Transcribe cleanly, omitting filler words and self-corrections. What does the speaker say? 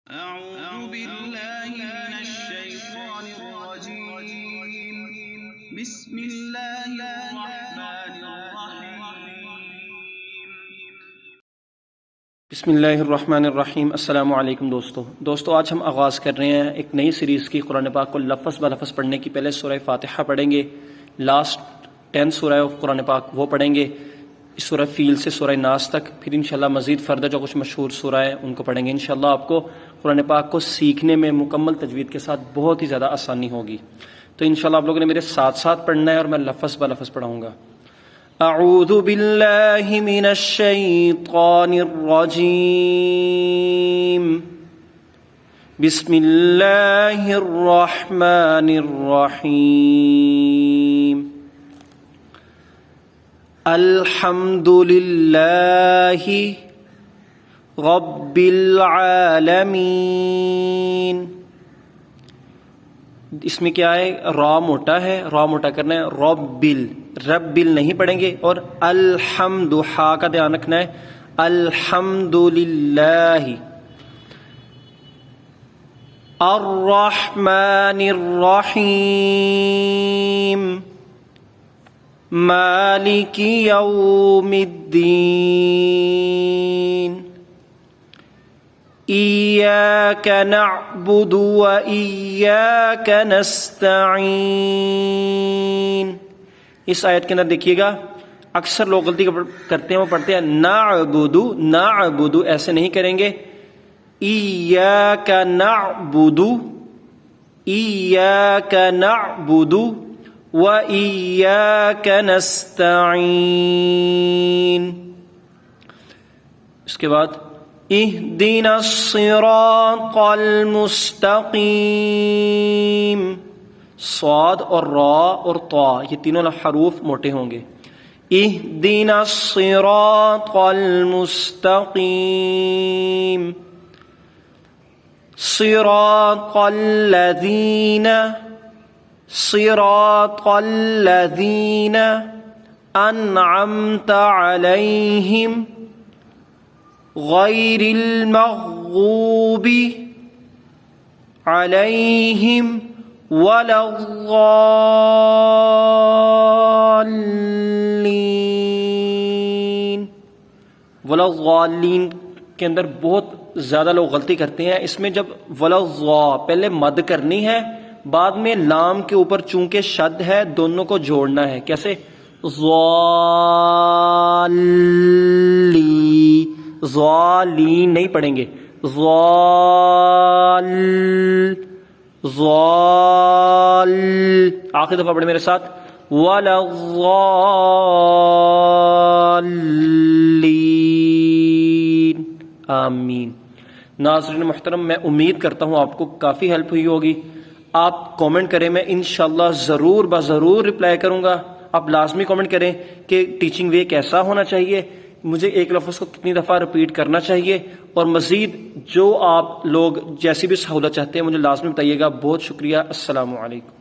أعوذ بالله من الشيطان الرجيم بسم الله الرحمن الرحيم بسم اللہ الرحمن الرحیم۔ السلام علیکم دوستو آج ہم آغاز کر رہے ہیں ایک نئی سیریز کی۔ قرآن پاک کو لفظ بلفظ پڑھنے کی پہلے سورہ فاتحہ پڑھیں گے، لاسٹ 10 سورہ آف قرآن پاک وہ پڑھیں گے، سورہ فیل سے سورہ ناس تک، پھر انشاءاللہ مزید فردر جو کچھ مشہور سورہ ہیں ان کو پڑھیں گے۔ انشاءاللہ آپ کو قرآن پاک کو سیکھنے میں مکمل تجوید کے ساتھ بہت ہی زیادہ آسانی ہوگی۔ تو انشاءاللہ آپ لوگوں نے میرے ساتھ ساتھ پڑھنا ہے اور میں لفظ بلفظ پڑھاؤں گا۔ اعوذ باللہ من الشیطان الرجیم، بسم اللہ الرحمن الرحیم، الحمد للہ رب العالمین۔ اس میں کیا ہے؟ را موٹا ہے، را موٹا کرنا ہے، رب نہیں پڑھیں گے، اور الحمد ہا کا دھیان رکھنا ہے، الحمد للہ۔ الرحمن الرحیم، مالک یوم الدین، ایاک نعبد و ایاک نستعین۔ اس آیت کے اندر دیکھیے گا اکثر لوگ غلطی کرتے ہیں، وہ پڑھتے ہیں نعبد، ایسے نہیں کریں گے، ایاک نعبد، ایاک نعبد و ایاک نستعین۔ اس کے بعد اہدنا الصراط المستقیم، صاد اور را اور طا یہ تینوں حروف موٹے ہوں گے۔ اہدنا الصراط المستقیم، صراط الذین انعمت علیہم غیر المغضوب علیہم ولا الضالین۔ ولا الضالین کے اندر بہت زیادہ لوگ غلطی کرتے ہیں۔ اس میں جب ولا الضا پہلے مد کرنی ہے، بعد میں لام کے اوپر چونکہ شد ہے دونوں کو جوڑنا ہے۔ کیسے؟ ضالین نہیں پڑھیں گے، آخری دفعہ پڑھیں میرے ساتھ، ولا الضالین، آمین۔ ناظرین محترم، میں امید کرتا ہوں آپ کو کافی ہیلپ ہوئی ہوگی۔ آپ کومنٹ کریں، میں انشاءاللہ ضرور رپلائی کروں گا۔ آپ لازمی کومنٹ کریں کہ ٹیچنگ وے کیسا ہونا چاہیے، مجھے ایک لفظ کو کتنی دفعہ ریپیٹ کرنا چاہیے، اور مزید جو آپ لوگ جیسی بھی سہولت چاہتے ہیں مجھے لازمی بتائیے گا۔ بہت شکریہ، السلام علیکم۔